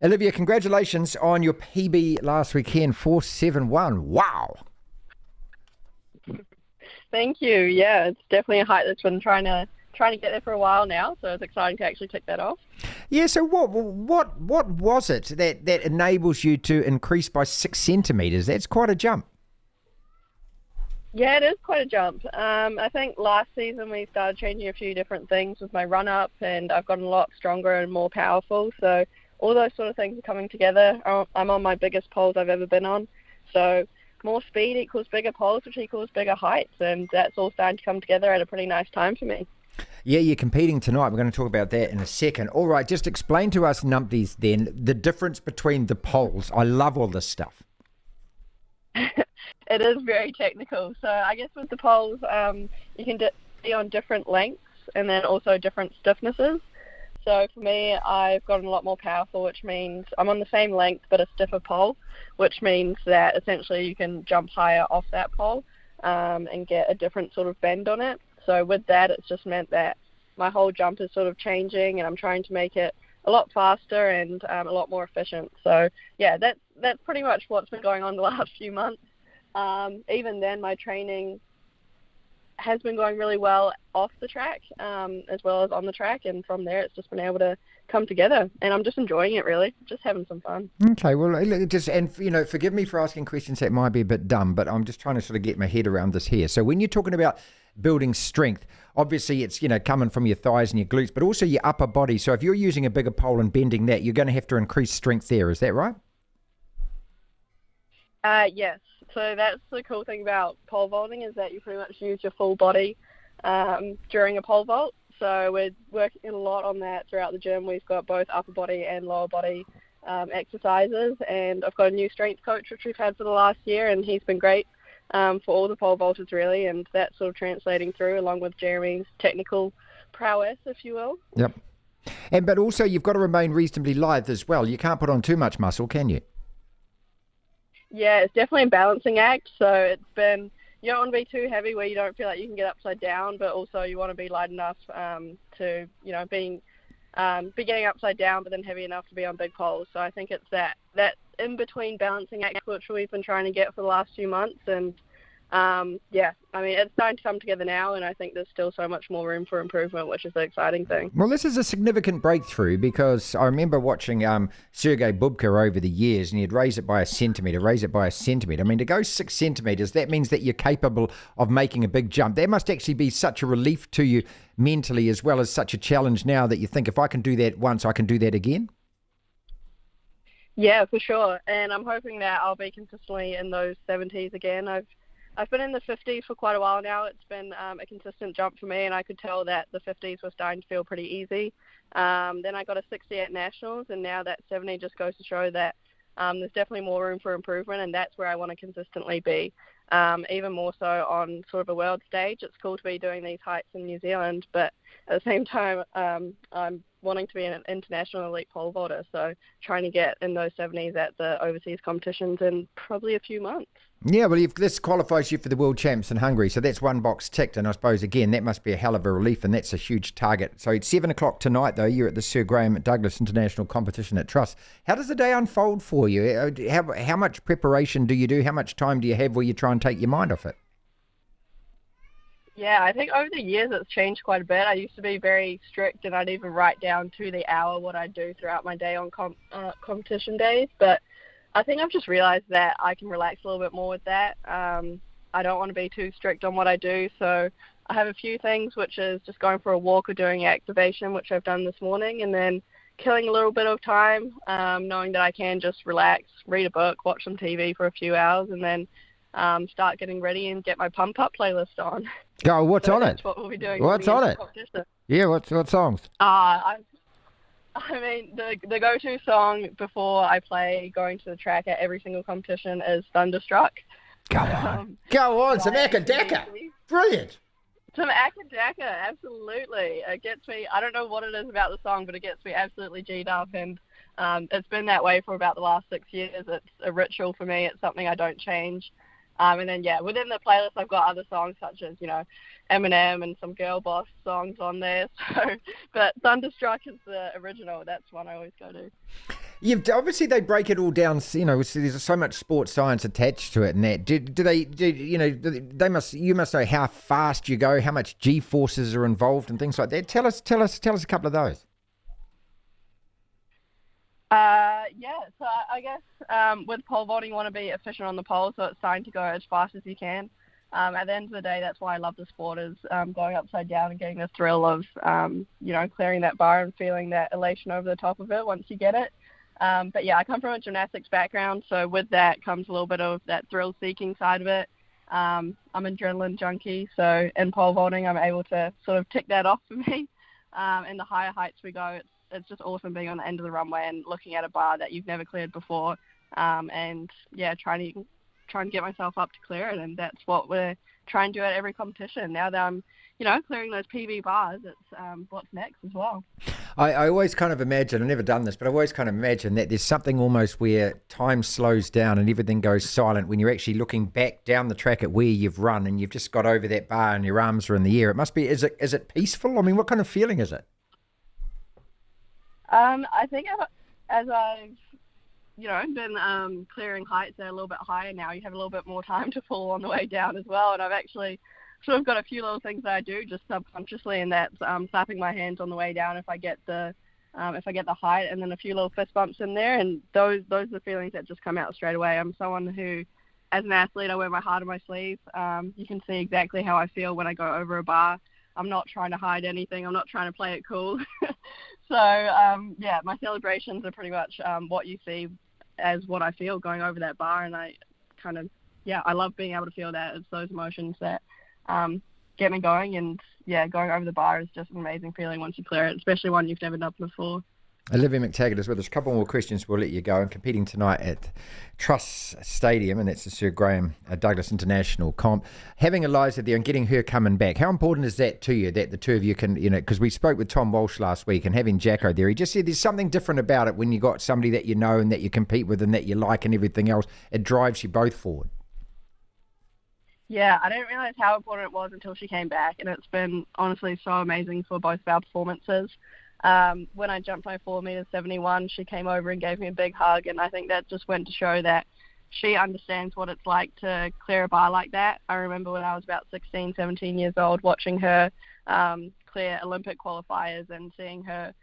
Olivia, congratulations on your PB last weekend, 471. Wow. Thank you. Yeah, it's definitely a height that's been trying to get there for a while now, so it's exciting to actually tick that off. Yeah, so what was it that enables you to increase by 6 centimetres? That's quite a jump. Yeah, it is quite a jump. I think last season we started changing a few different things with my run-up, and I've gotten a lot stronger and more powerful. So all those sort of things are coming together. I'm on my biggest poles I've ever been on. So more speed equals bigger poles, which equals bigger heights, and that's all starting to come together at a pretty nice time for me. Yeah, you're competing tonight. We're going to talk about that in a second. All right, just explain to us numpties then the difference between the poles. I love all this stuff. It is very technical. So I guess with the poles, you can be on different lengths and then also different stiffnesses. So for me, I've gotten a lot more powerful, which means I'm on the same length but a stiffer pole, which means that essentially you can jump higher off that pole and get a different sort of bend on it. So with that, it's just meant that my whole jump is sort of changing, and I'm trying to make it a lot faster and a lot more efficient. So yeah, that's pretty much what's been going on the last few months. Even then, my training has been going really well off the track as well as on the track, and from there it's just been able to come together, and I'm just enjoying it, really, just having some fun. Okay, well, forgive me for asking questions that might be a bit dumb, but I'm just trying to sort of get my head around this here. So when you're talking about building strength, obviously it's, coming from your thighs and your glutes, but also your upper body. So if you're using a bigger pole and bending that, you're going to have to increase strength there. Is that right? Yes. So that's the cool thing about pole vaulting, is that you pretty much use your full body during a pole vault. So we're working a lot on that throughout the gym. We've got both upper body and lower body exercises, and I've got a new strength coach which we've had for the last year, and he's been great for all the pole vaulters, really, and that's sort of translating through along with Jeremy's technical prowess, if you will. Yep. But also you've got to remain reasonably lithe as well. You can't put on too much muscle, can you? Yeah, it's definitely a balancing act. So it's been, you don't want to be too heavy where you don't feel like you can get upside down, but also you want to be light enough to, be getting upside down, but then heavy enough to be on big poles. So I think it's that in-between balancing act which we've been trying to get for the last few months. And it's starting to come together now, and I think there's still so much more room for improvement, which is the exciting thing. Well, this is a significant breakthrough, because I remember watching Sir Graeme Douglas over the years, and he'd raise it by a centimetre. I mean, to go 6 centimetres, that means that you're capable of making a big jump. That must actually be such a relief to you mentally, as well as such a challenge now, that you think, if I can do that once, I can do that again? Yeah, for sure. And I'm hoping that I'll be consistently in those 70s again. I've been in the 50s for quite a while now. It's been a consistent jump for me, and I could tell that the 50s were starting to feel pretty easy. Then I got a 60 at Nationals, and now that 70 just goes to show that there's definitely more room for improvement, and that's where I want to consistently be. Even more so on sort of a world stage. It's cool to be doing these heights in New Zealand, but at the same time, I'm wanting to be an international elite pole vaulter, so trying to get in those 70s at the overseas competitions in probably a few months. Yeah, well, this qualifies you for the World Champs in Hungary, so that's one box ticked, and I suppose, again, that must be a hell of a relief, and that's a huge target. So it's 7 o'clock tonight, though. You're at the Sir Graeme Douglas International competition at Trust. How does the day unfold for you? How much preparation do you do? How much time do you have where you try and take your mind off it? Yeah, I think over the years it's changed quite a bit. I used to be very strict, and I'd even write down to the hour what I'd do throughout my day on competition days, but I think I've just realized that I can relax a little bit more with that. I don't want to be too strict on what I do, so I have a few things, which is just going for a walk or doing activation, which I've done this morning, and then killing a little bit of time, knowing that I can just relax, read a book, watch some TV for a few hours, and then start getting ready and get my pump up playlist on. Go, what's on it? That's what we'll be doing. What's on it? Yeah, what songs? I mean, the go-to song before I play going to the track at every single competition is Thunderstruck. Go on, some Akadaka. Brilliant. Some Akadaka, absolutely. It gets me, I don't know what it is about the song, but it gets me absolutely G'd up, and it's been that way for about the last 6 years. It's a ritual for me. It's something I don't change. And then, within the playlist, I've got other songs such as, Eminem and some girl boss songs on there. So, but Thunderstruck is the original. That's one I always go to. Obviously they break it all down. You know, so there's so much sports science attached to it, and that. They must. You must know how fast you go, how much G forces are involved, and things like that. Tell us a couple of those. So I guess with pole vaulting, you want to be efficient on the pole, so it's trying to go as fast as you can. At the end of the day, that's why I love the sport, is going upside down and getting the thrill of, clearing that bar and feeling that elation over the top of it once you get it. But yeah, I come from a gymnastics background, so with that comes a little bit of that thrill-seeking side of it. I'm an adrenaline junkie, so in pole vaulting, I'm able to sort of tick that off for me. And the higher heights we go, it's just awesome being on the end of the runway and looking at a bar that you've never cleared before, and yeah, trying to get myself up to clear it. And that's what we're trying to do at every competition. Now that I'm, clearing those PB bars, it's what's next as well. I always kind of imagine, I've never done this, but I always kind of imagine that there's something almost where time slows down and everything goes silent when you're actually looking back down the track at where you've run and you've just got over that bar and your arms are in the air. It must be, is it peaceful? I mean, what kind of feeling is it? I think as I've, been clearing heights that are a little bit higher now, you have a little bit more time to fall on the way down as well. And I've actually sort of got a few little things that I do just subconsciously, and that's slapping my hands on the way down if I get the height, and then a few little fist bumps in there, and those are the feelings that just come out straight away. I'm someone who, as an athlete, I wear my heart on my sleeve. You can see exactly how I feel when I go over a bar. I'm not trying to hide anything. I'm not trying to play it cool. So, my celebrations are pretty much what you see as what I feel going over that bar. And I love being able to feel that. It's those emotions that get me going. And, going over the bar is just an amazing feeling once you clear it, especially one you've never done before. Olivia McTaggart is with us. A couple more questions, we'll let you go. And competing tonight at Truss Stadium, and that's the Sir Graeme Douglas International comp. Having Eliza there and getting her coming back, how important is that to you, that the two of you can, because we spoke with Tom Walsh last week, and having Jacko there, he just said there's something different about it when you got somebody that you know and that you compete with and that you like and everything else. It drives you both forward. Yeah, I didn't realise how important it was until she came back, and it's been honestly so amazing for both of our performances. When I jumped my 4.71 meters, she came over and gave me a big hug, and I think that just went to show that she understands what it's like to clear a bar like that. I remember when I was about 16, 17 years old, watching her clear Olympic qualifiers and seeing her,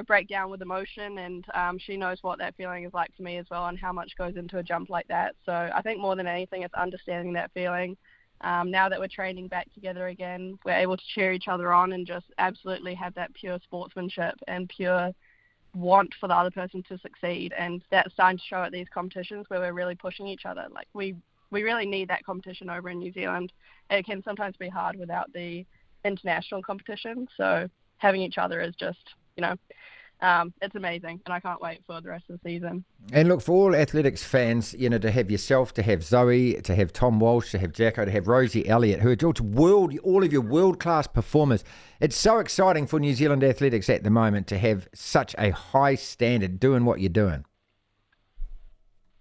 break down with emotion, and she knows what that feeling is like for me as well, and how much goes into a jump like that. So I think more than anything, it's understanding that feeling. Now that we're training back together again, we're able to cheer each other on and just absolutely have that pure sportsmanship and pure want for the other person to succeed. And that's starting to show at these competitions where we're really pushing each other. Like we really need that competition over in New Zealand. It can sometimes be hard without the international competition. So having each other is just, it's amazing, and I can't wait for the rest of the season. And look, for all athletics fans, to have yourself, to have Zoe, to have Tom Walsh, to have Jacko, to have Rosie Elliott, who are all of your world-class performers. It's so exciting for New Zealand athletics at the moment to have such a high standard doing what you're doing.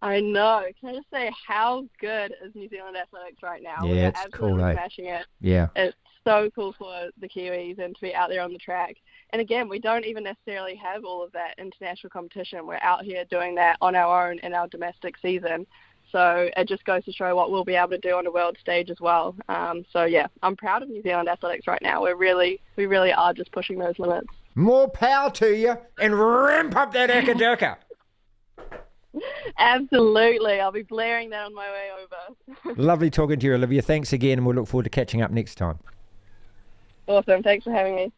I know. Can I just say how good is New Zealand athletics right now? Yeah, it's cool, absolutely smashing it. Yeah. It's so cool for the Kiwis and to be out there on the track. And again, we don't even necessarily have all of that international competition. We're out here doing that on our own in our domestic season. So it just goes to show what we'll be able to do on a world stage as well. I'm proud of New Zealand athletics right now. We really are just pushing those limits. More power to you, and ramp up that akadurka. Absolutely. I'll be blaring that on my way over. Lovely talking to you, Olivia. Thanks again, and we'll look forward to catching up next time. Awesome. Thanks for having me.